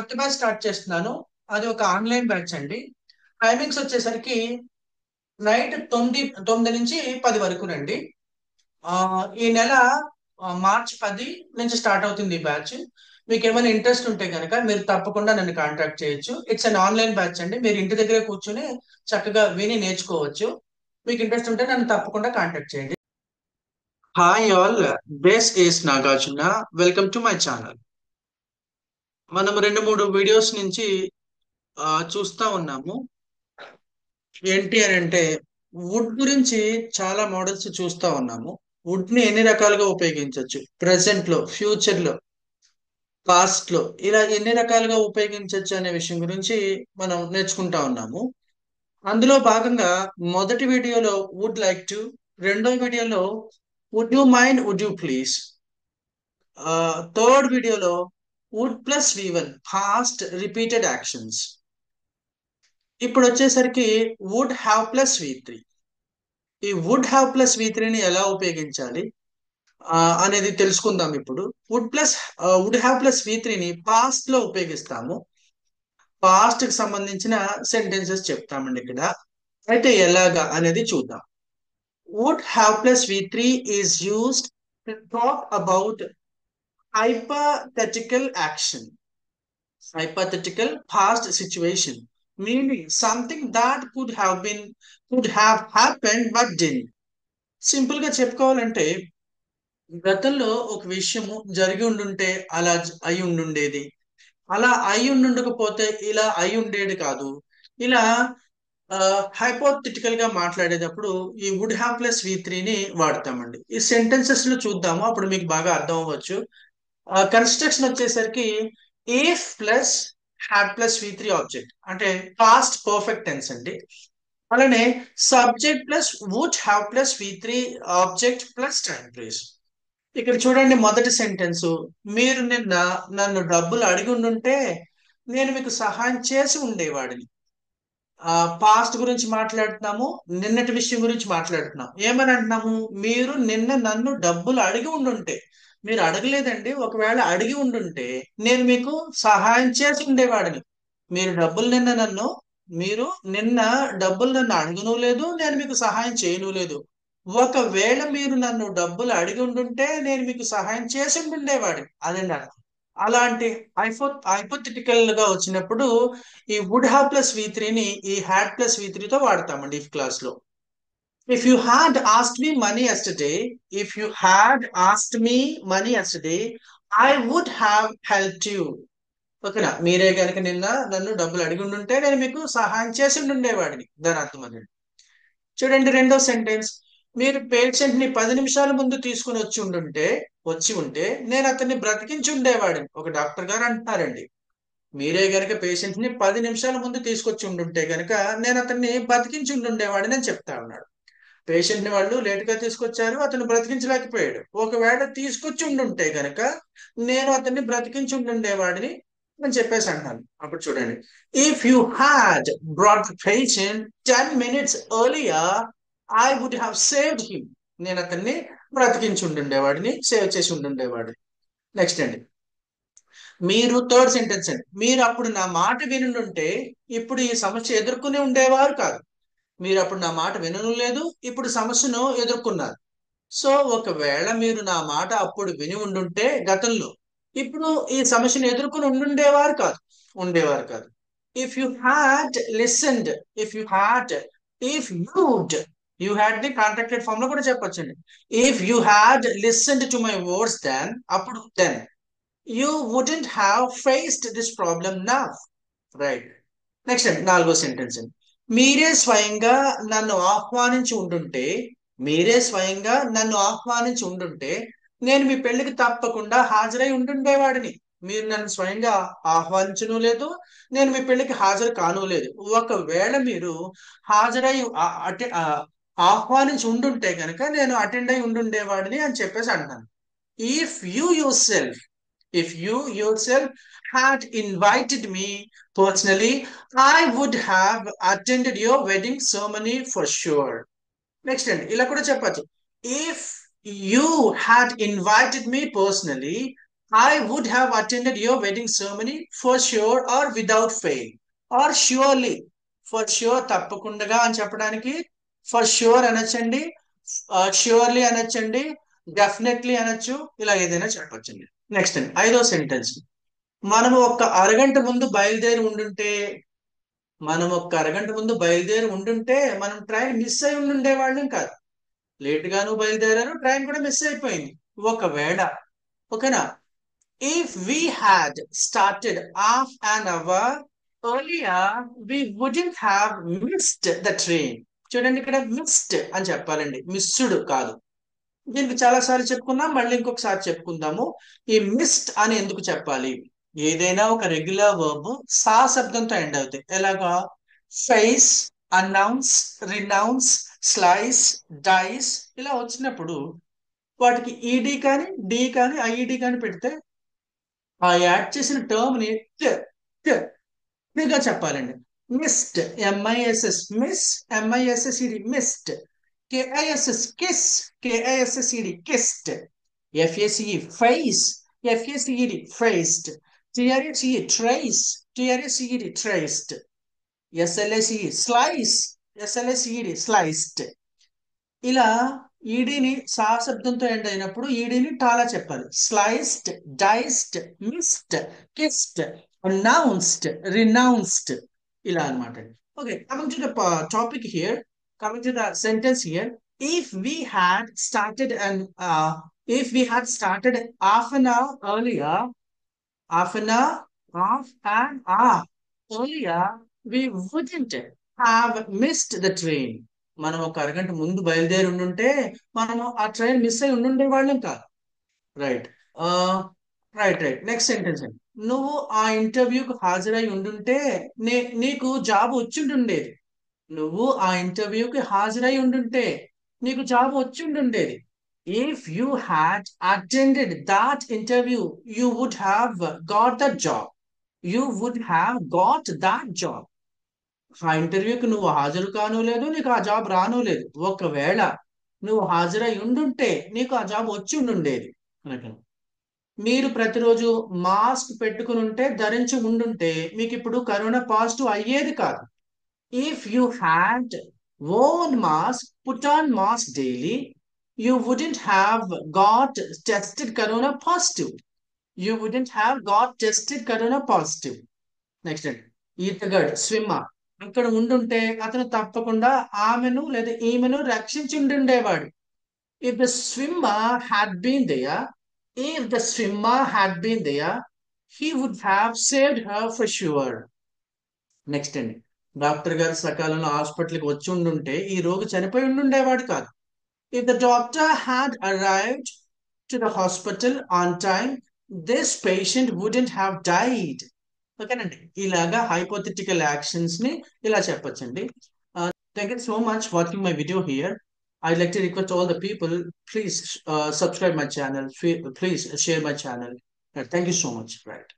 కొత్త batch start చేస్తున్నాను. అది ఒక ఆన్లైన్ బ్యాచ్ అండి. టైమింగ్స్ వచ్చేసరికి నైట్ 9 నుంచి 10 వరకు రండి. ఈ నెల మార్చ్ 10 నుంచి స్టార్ట్ అవుతుంది ఈ బ్యాచ్. మీకు ఏమైనా ఇంట్రెస్ట్ ఉంటే కనుక మీరు తప్పకుండా నన్ను కాంటాక్ట్ చేయొచ్చు. ఇట్స్ అన్ ఆన్లైన్ బ్యాచ్ అండి. మీరు ఇంటి దగ్గరే కూర్చొని చక్కగా విని నేర్చుకోవచ్చు. మీకు ఇంట్రెస్ట్ ఉంటే నన్ను తప్పకుండా కాంటాక్ట్ చేయండి. Hi all, this is Nagarjuna. Welcome to my channel. మనం 2-3 వీడియోస్ నుంచి చూస్తా ఉన్నాము. ఏంటి అని అంటే వుడ్ గురించి చాలా మోడల్స్ చూస్తా ఉన్నాము. వుడ్ ని ఎన్ని రకాలుగా ఉపయోగించవచ్చు, ప్రెసెంట్ లో, ఫ్యూచర్ లో, పాస్ట్ లో, ఇలా ఎన్ని రకాలుగా ఉపయోగించవచ్చు అనే విషయం గురించి మనం నేర్చుకుంటా ఉన్నాము. అందులో భాగంగా మొదటి వీడియోలో వుడ్ లైక్ టు, రెండో వీడియోలో would you mind, would you please, third వీడియోలో would plus V1 past repeated actions. ఇప్పుడు వచ్చేసరికి వుడ్ హ్యావ్ ప్లస్ V3. ఈ వుడ్ హ్యావ్ ప్లస్ V3ని ఎలా ఉపయోగించాలి అనేది తెలుసుకుందాం. ఇప్పుడు వుడ్ హ్యావ్ ప్లస్ V3ని పాస్ట్ లో ఉపయోగిస్తాము. పాస్ట్ కి సంబంధించిన సెంటెన్సెస్ చెప్తామండి ఇక్కడ. అయితే ఎలాగా అనేది చూద్దాం. Would have plus V3 is used to talk about hypothetical action, hypothetical past situation, meaning something that could have happened but didn't. Simple గా చెప్పుకోవాలంటే గతంలో ఒక విషయము జరిగి ఉండుంటే అలా అయి ఉండుండేది, అలా అయి ఉండుండకపోతే ఇలా అయి ఉండేది కాదు. ఇలా హైపోథెటికల్ గా మాట్లాడేటప్పుడు ఈ వుడ్ హ్యావ్ ప్లస్ V3ని వాడతామండి. ఈ సెంటెన్సెస్ లో చూద్దాము, అప్పుడు మీకు బాగా అర్థం అవ్వచ్చు. కన్స్ట్రక్షన్ వచ్చేసరికి if plus had plus V3 object అంటే పాస్ట్ పర్ఫెక్ట్ టెన్స్ అండి. అలానే subject plus would have plus V3 object plus time place. ఇక్కడ చూడండి, మొదటి సెంటెన్స్, మీరు నిన్న నన్ను డబ్బులు అడిగి ఉండుంటే నేను మీకు సహాయం చేసి ఉండేవాడిని. పాస్ట్ గురించి మాట్లాడుతున్నాము, నిన్నటి విషయం గురించి మాట్లాడుతున్నాం. ఏమని అంటున్నాము? మీరు నిన్న నన్ను డబ్బులు అడిగి ఉండుంటే. మీరు అడగలేదండి, ఒకవేళ అడిగి ఉండుంటే నేను మీకు సహాయం చేసి ఉండేవాడిని. మీరు నిన్న డబ్బులు నన్ను అడగను లేదు, నేను మీకు సహాయం చేయను లేదు. ఒకవేళ మీరు నన్ను డబ్బులు అడిగి ఉండుంటే నేను మీకు సహాయం చేసి ఉండేవాడిని. అదండి అర్థం. అలాంటి హైపోథెటికల్ గా వచ్చినప్పుడు ఈ వుడ్ హ్యావ్ ప్లస్ V3ని ఈ హ్యాడ్ ప్లస్ V3తో వాడతామండి ఇఫ్ క్లాస్ లో. If you had asked me money yesterday, if you had asked me money yesterday, I would have helped you. ఓకేనా? మీరే కనుక నిన్న నన్ను డబ్బులు అడిగి ఉండుంటే నేను మీకు సహాయం చేసి ఉండేవాడిని. దాని అర్థం అదండి. చూడండి రెండో సెంటెన్స్, మీరు పేషెంట్ ని 10 నిమిషాల ముందు తీసుకుని వచ్చి ఉంటే నేను అతన్ని బ్రతికించి ఉండేవాడిని. ఒక డాక్టర్ గారు అంటున్నారండి, మీరే గనక పేషెంట్ ని 10 నిమిషాల ముందు తీసుకొచ్చి ఉండుంటే గనక నేను అతన్ని బ్రతికించి ఉండేవాడిని అని చెప్తా ఉన్నాడు. పేషెంట్ ని వాళ్ళు లేట్ గా తీసుకొచ్చారు, అతను బ్రతికించలేకపోయాడు. ఒకవేళ తీసుకొచ్చి ఉండుంటే గనక నేను అతన్ని బ్రతికించి ఉండేవాడిని అని చెప్పేసి అంటాను. అప్పుడు చూడండి, if you had brought the patient 10 minutes earlier, I would have saved him. నేను అతన్ని బ్రతికించి ఉండేవాడిని, సేవ్ చేసి ఉండేవాడిని. నెక్స్ట్ అండి, మీరు థర్డ్ సెంటెన్స్ అండి, మీరు అప్పుడు నా మాట వినుంటే ఇప్పుడు ఈ సమస్య ఎదుర్కొనే ఉండేవారు కాదు. మీరు అప్పుడు నా మాట వినను లేదు, ఇప్పుడు సమస్యను ఎదుర్కొన్నారు. సో ఒకవేళ మీరు నా మాట అప్పుడు విని ఉండుంటే గతంలో, ఇప్పుడు ఈ సమస్యను ఎదుర్కొని ఉండేవారు కాదు. If you had listened, if you had ని కాంట్రాక్టెడ్ ఫామ్ లో కూడా చెప్పొచ్చండి. If you had listened to my words then you wouldn't have faced this problem now. Right. Next అండి, నాలుగో సెంటెన్స్ అండి, మీరే స్వయంగా నన్ను ఆహ్వానించి ఉండుంటే నేను మీ పెళ్లికి తప్పకుండా హాజరై ఉండుండేవాడిని. మీరు నన్ను స్వయంగా ఆహ్వానించను లేదు, నేను మీ పెళ్లికి హాజరు కాను లేదు. ఒకవేళ మీరు హాజరై ఆహ్వానించి ఉండుంటే కనుక నేను అటెండ్ అయి ఉండుండేవాడిని అని చెప్పేసి అంటాను. If you your self If you yourself had invited me personally, I would have attended your wedding ceremony for sure. Next అండి, ఇలా కూడా చెప్పచ్చు. If you had invited me personally, I would have attended your wedding ceremony for sure or without fail. Or surely. For sure తప్పకుండా అని చెప్పడానికి for sure అనొచ్చండి, surely అనొచ్చండి, definitely అనొచ్చు, ఇలా ఏదైనా చెప్పొచ్చండి. నెక్స్ట్ అండి, ఐదో సెంటెన్స్. మనం ఒక అరగంట ముందు బయలుదేరి ఉండుంటే మనం ట్రైన్ మిస్ అయి ఉండుండే వాళ్ళం కాదు. లేట్ గాను బయలుదేరారు, ట్రైన్ కూడా మిస్ అయిపోయింది. ఒకవేళ, ఓకేనా, if we had started half an hour earlier, we wouldn't have missed the train. చూడండి, ఇక్కడ మిస్డ్ అని చెప్పాలండి, మిస్డ్ కాదు. దీనికి చాలా సార్లు చెప్పుకున్నాం, మళ్ళీ ఇంకొకసారి చెప్పుకుందాము. ఈ మిస్డ్ అని ఎందుకు చెప్పాలి? ఏదైనా ఒక రెగ్యులర్ వర్బ్ సా శబ్దంతో ఎండ్ అవుతాయి. ఎలాగా? Face, announce, renounce, slice, dice ఇలా వచ్చినప్పుడు వాటికి ఈడీ కానీ డి కానీ ఐఈడి కానీ పెడితే ఆ యాడ్ చేసిన టర్మ్ ని గా చెప్పాలండి. Missed, M I S S miss, M I S S E D missed, K I S S kiss, K I S S E D kissed, F A C E face, F A C E D faced, T R S E trace, T R S E D traced, S L S E slice, S L S E D sliced. ఇలా ఈడీని సా శబ్దంతో ఎండ్ అయినప్పుడు ఈడీని టాలా చెప్పాలి. Sliced, diced, missed, kissed, announced, renounced, ఇలా అనమాట. Okay, coming to the topic here, coming to the sentence here. if we had started and if we had started half an hour earlier, half an hour, half an hour earlier, we wouldn't have missed the train. మనం ఒక అరగంట ముందు బయలుదేరి ఉండుంటే మనము ఆ train miss అయి ఉండుండే వాళ్ళం కాదు. Right, right. నెక్స్ట్ సెంటెన్స్ అండి. నువ్వు ఆ ఇంటర్వ్యూకి హాజరై ఉండుంటే నీకు జాబ్ వచ్చిండుండేది. నువ్వు ఆ ఇంటర్వ్యూకి హాజరై ఉండుంటే నీకు జాబ్ వచ్చిండుండేది. If you had attended that interview you would have got that job. You would have got that job. ఆ ఇంటర్వ్యూకి నువ్వు హాజరు కాను లేదు, నీకు ఆ జాబ్ రాను లేదు. ఒకవేళ నువ్వు హాజరై ఉండుంటే నీకు ఆ జాబ్ వచ్చి ఉండుండేది. మీరు ప్రతిరోజు మాస్క్ పెట్టుకుని ఉంటే, ధరించి ఉండుంటే మీకు ఇప్పుడు కరోనా పాజిటివ్ అయ్యేది కాదు. If you had worn mask, put on mask daily, you wouldn't have got tested corona positive. You wouldn't have got tested corona positive. Next అండి, ఈతగాడు, స్విమ్మర్ అక్కడ ఉండుంటే అతను తప్పకుండా ఆమెను లేదా ఈమెను రక్షించి ఉండుండేవాడు. If the swimmer had been there, if the swimmer had been there, he would have saved her for sure. Next అండి, డాక్టర్ గారు సకాలంలో హాస్పిటల్కి వచ్చి ఉండుంటే ఈ రోగి చనిపోయి ఉండుండేవాడు కాదు. If the doctor had arrived to the hospital on time, this patient wouldn't have died. ఓకేనండి, ఇలాగా హైపోథెటికల్ యాక్షన్స్ ని ఇలా చెప్పొచ్చండి. Thank you so much watching my video here. I'd like to request all the people, please subscribe my channel, please share my channel. Thank you so much. Right.